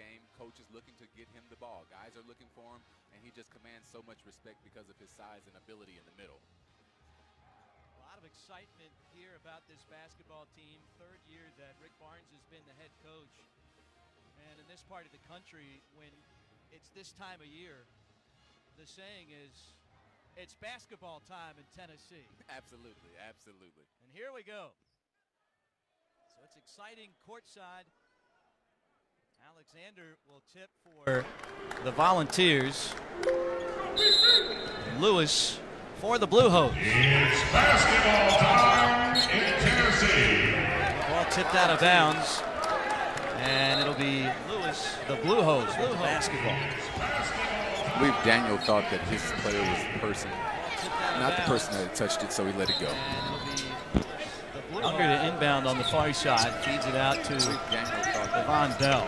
game. Coach is looking to get him the ball. Guys are looking for him, and he just commands so much respect because of his size and ability in the middle. A lot of excitement here about this basketball team. Third year that Rick Barnes has been the head coach. And in this part of the country, when it's this time of year, the saying is, it's basketball time in Tennessee. Absolutely, absolutely. And here we go. So it's exciting courtside. Alexander will tip for the Volunteers. Lewis for the Blue Hose. It's basketball time in Tennessee. Ball tipped out of bounds. And it'll be Lewis, the Blue Hose, with the basketball. I believe Daniel thought that his player was the person, not the person that had touched it, so he let it go. Younger to inbound on the far side, feeds it out to Devon Bell.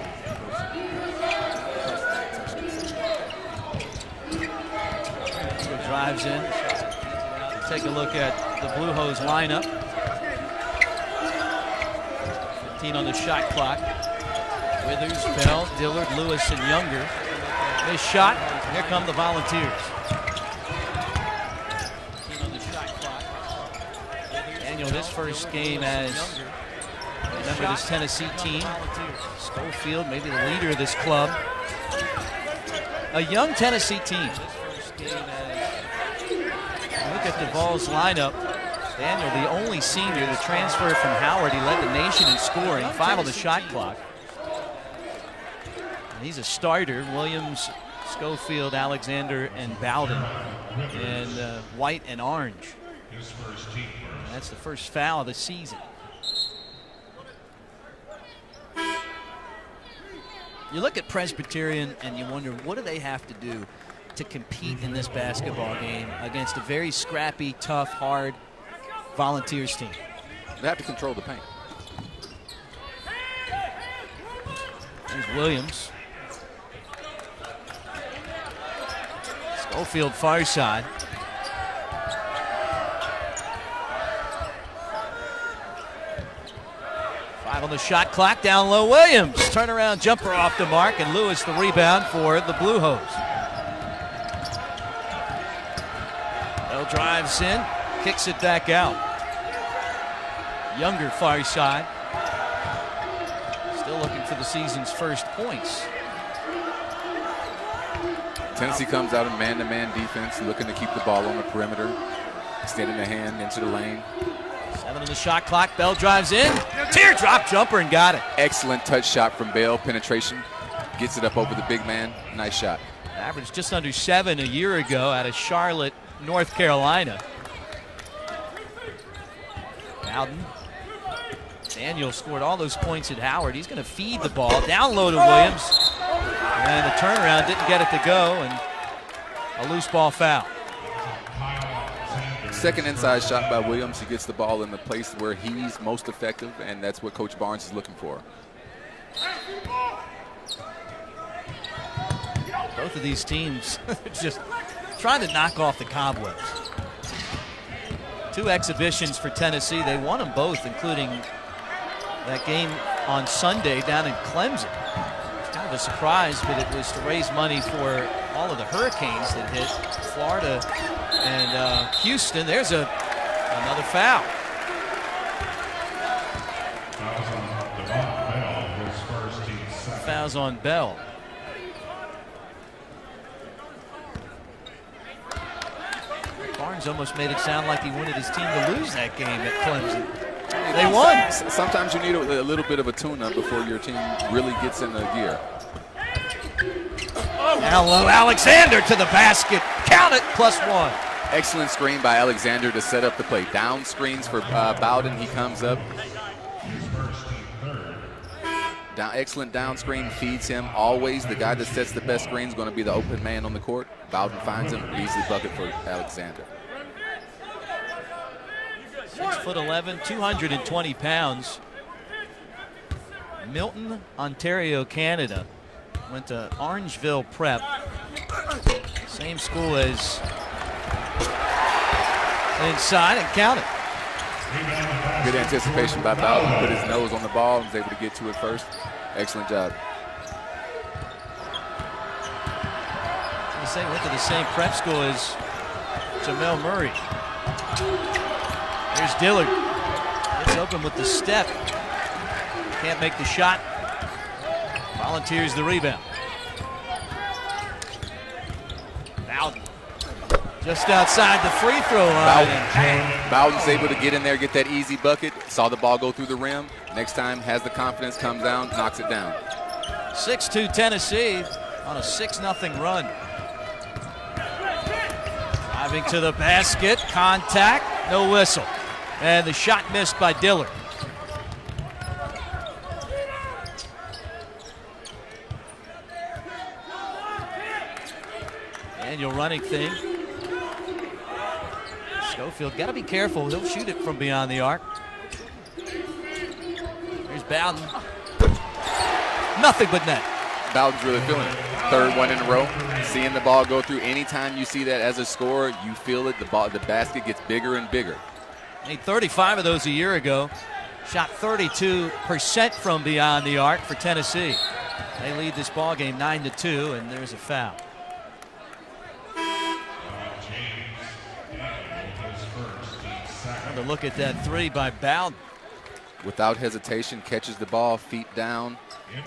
Drives in. Take a look at the Blue Hose lineup. 15 on the shot clock. Withers, Bell, Dillard, Lewis, and Younger. This shot. Here come the Volunteers. 15 on the shot clock. Daniel, his first game as a member of this Tennessee team. Schofield, maybe the leader of this club. A young Tennessee team. Look at Duvall's lineup. Daniel, the only senior to transfer from Howard. He led the nation in scoring, 5 on the shot clock. And he's a starter. Williams, Schofield, Alexander, and Bowden. And white and orange. That's the first foul of the season. You look at Presbyterian and you wonder, what do they have to do to compete in this basketball game against a very scrappy, tough, hard Volunteers team? They have to control the paint. There's Williams. Schofield far side. On the shot clock, down low, Williams. Turnaround jumper off the mark, and Lewis the rebound for the Blue Hose. Bell drives in, kicks it back out. Younger far side. Still looking for the season's first points. Tennessee comes out in man-to-man defense, looking to keep the ball on the perimeter, extending the hand into the lane. 7 on the shot clock. Bell drives in. Teardrop jumper and got it. Excellent touch shot from Bell. Penetration. Gets it up over the big man. Nice shot. Averaged just under 7 a year ago out of Charlotte, North Carolina. Bowden. Daniel scored all those points at Howard. He's going to feed the ball. Down low to Williams. And the turnaround didn't get it to go. And a loose ball foul. Second inside shot by Williams. He gets the ball in the place where he's most effective, and that's what Coach Barnes is looking for. Both of these teams just trying to knock off the cobwebs. 2 exhibitions for Tennessee. They won them both, including that game on Sunday down in Clemson. It's kind of a surprise, but it was to raise money for all of the hurricanes that hit Florida and Houston. There's another foul. Fouls on Bell. Barnes almost made it sound like he wanted his team to lose that game at Clemson. They won. Sometimes you need a little bit of a tune-up before your team really gets in the gear. Now low, Alexander to the basket. Count it, +1. Excellent screen by Alexander to set up the play. Down screens for Bowden. He comes up. Excellent down screen, feeds him. Always the guy that sets the best screen is going to be the open man on the court. Bowden finds him. Easy bucket for Alexander. 6'11", 220 pounds. Milton, Ontario, Canada. Went to Orangeville Prep. Same school as inside and count it. Good anticipation by Bowden. Put his nose on the ball and was able to get to it first. Excellent job. Say went to the same prep school as Jamel Murray. Here's Dillard. Gets open with the step. Can't make the shot. Volunteers the rebound. Bowden just outside the free throw line. Bowden's able to get in there, get that easy bucket. Saw the ball go through the rim. Next time has the confidence, comes down, knocks it down. 6-2 Tennessee on a 6-0 run. Driving to the basket, contact, no whistle. And the shot missed by Dillard. Daniel running thing. Schofield got to be careful. He'll shoot it from beyond the arc. Here's Bowden. Nothing but net. Bowden's really feeling it. Third one in a row. Seeing the ball go through. Anytime you see that as a scorer, you feel it. The basket gets bigger and bigger. Made 35 of those a year ago. Shot 32% from beyond the arc for Tennessee. They lead this ball game 9-2, and there's a foul. To look at that three by Bowden. Without hesitation, catches the ball, feet down,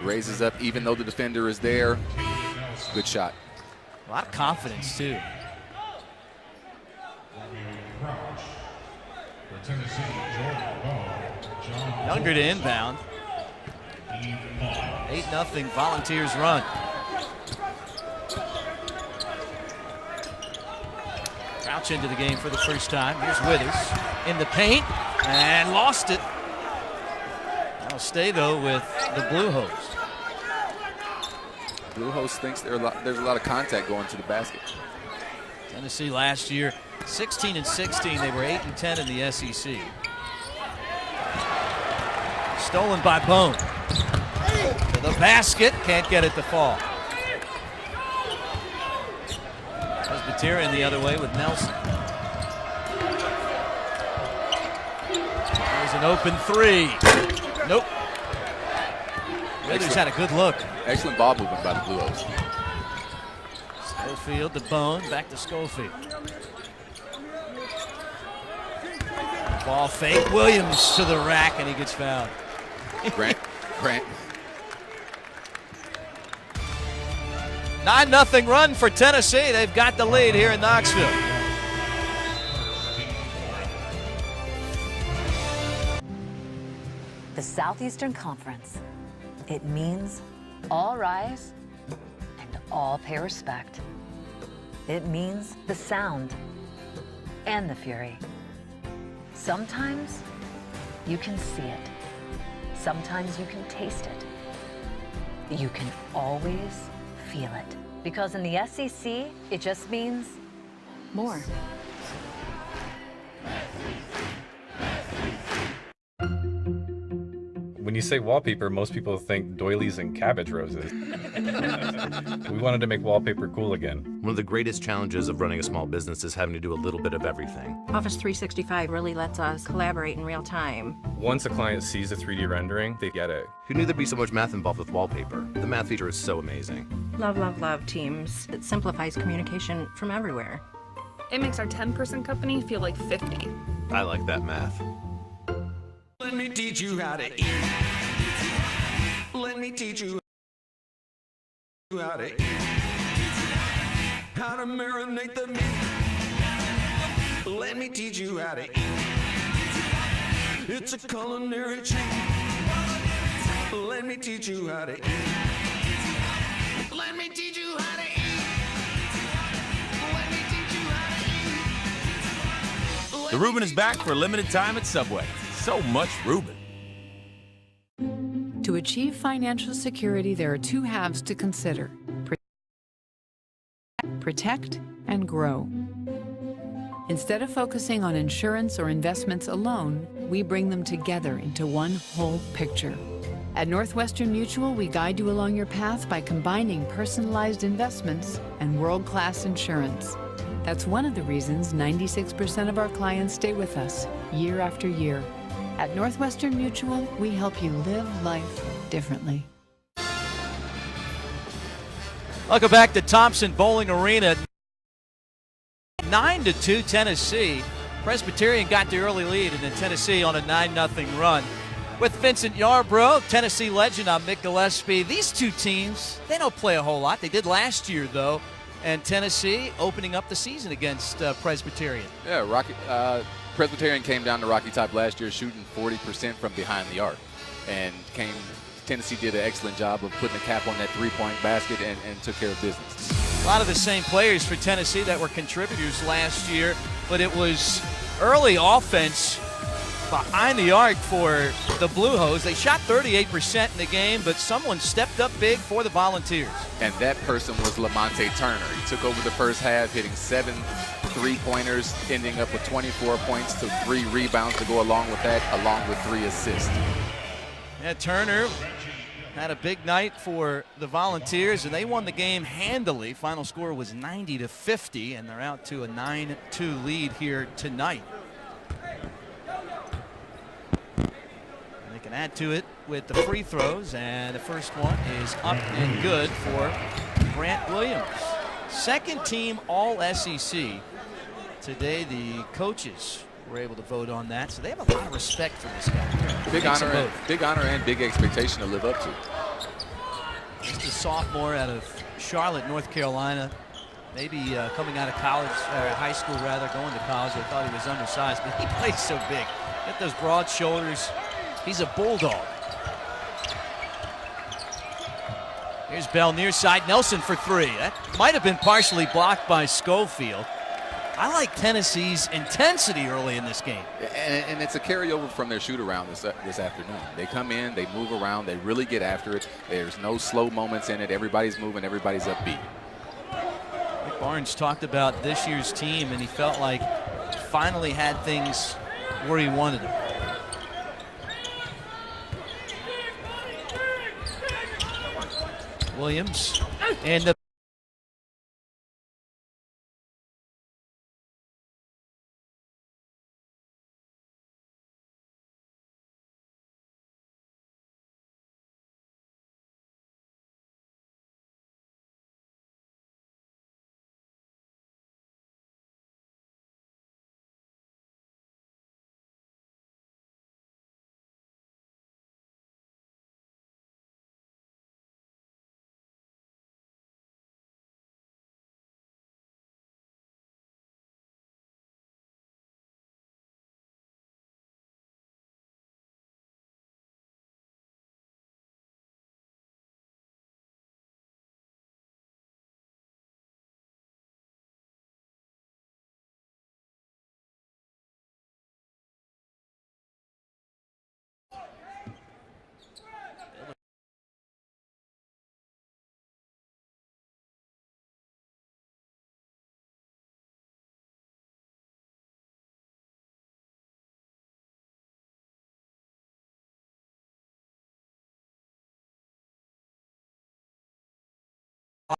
raises up even though the defender is there. Good shot. A lot of confidence, too. Younger to inbound. 8-0 Volunteers run. Crouch into the game for the first time. Here's Withers in the paint and lost it. That'll stay, though, with the Blue Hose. Blue Hose thinks there's a lot of contact going to the basket. Tennessee last year, 16-16. They were 8-10 in the SEC. Stolen by Bone. To the basket, can't get it to fall. Presbyterian the other way with Nelson. There's an open three. Nope. Withers had a good look. Excellent ball movement by the Blue Hose. Schofield to Bone, back to Schofield. Ball fake, Williams to the rack, and he gets fouled. Grant. 9-0 run for Tennessee. They've got the lead here in Knoxville. The Southeastern Conference. It means all rise and all pay respect. It means the sound and the fury. Sometimes you can see it. Sometimes you can taste it. You can always feel it. Because in the SEC, it just means more. When you say wallpaper, most people think doilies and cabbage roses. We wanted to make wallpaper cool again. One of the greatest challenges of running a small business is having to do a little bit of everything. Office 365 really lets us collaborate in real time. Once a client sees a 3D rendering, they get it. Who knew there'd be so much math involved with wallpaper? The math feature is so amazing. Love, love, love Teams. It simplifies communication from everywhere. It makes our 10-person company feel like 50. I like that math. Let me teach you how to eat. Let me teach you how to eat. How to marinate the meat. Let me teach you how to eat. It's a culinary treat. Let me teach you how to eat. Let me teach you how to eat. Let me teach you how to eat. The Reuben is back for a limited time at Subway. So much Reuben. To achieve financial security, there are two halves to consider: protect and grow. Instead of focusing on insurance or investments alone, we bring them together into one whole picture. At Northwestern Mutual, we guide you along your path by combining personalized investments and world-class insurance. That's one of the reasons 96% of our clients stay with us year after year. At Northwestern Mutual, we help you live life differently. Welcome back to Thompson Bowling Arena. 9-2 Tennessee. Presbyterian got the early lead, and then Tennessee on a 9-0 run. With Vincent Yarbrough, Tennessee legend, I'm Mick Gillespie. These two teams, they don't play a whole lot. They did last year, though. And Tennessee opening up the season against Presbyterian. Yeah, Presbyterian came down to Rocky Top last year shooting 40% from behind the arc. And Tennessee did an excellent job of putting a cap on that three-point basket and took care of business. A lot of the same players for Tennessee that were contributors last year, but it was early offense behind the arc for the Blue Hose. They shot 38% in the game, but someone stepped up big for the Volunteers. And that person was Lamonte Turner. He took over the first half, hitting 7 3-pointers, ending up with 24 points to 3 rebounds to go along with that, along with 3 assists. Yeah, Turner had a big night for the Volunteers, and they won the game handily. Final score was 90-50, and they're out to a 9-2 lead here tonight. They can add to it with the free throws, and the first one is up and good for Grant Williams. Second team All-SEC. Today the coaches were able to vote on that, so they have a lot of respect for this guy. Big honor and big expectation to live up to. Just a sophomore out of Charlotte, North Carolina. Maybe coming out of college, or high school rather, going to college. I thought he was undersized, but he plays so big. Got those broad shoulders. He's a bulldog. Here's Bell near side. Nelson for 3. That might have been partially blocked by Schofield. I like Tennessee's intensity early in this game. And it's a carryover from their shoot-around this afternoon. They come in, they move around, they really get after it. There's no slow moments in it. Everybody's moving, everybody's upbeat. Rick Barnes talked about this year's team, and he felt like finally had things where he wanted them. Williams and the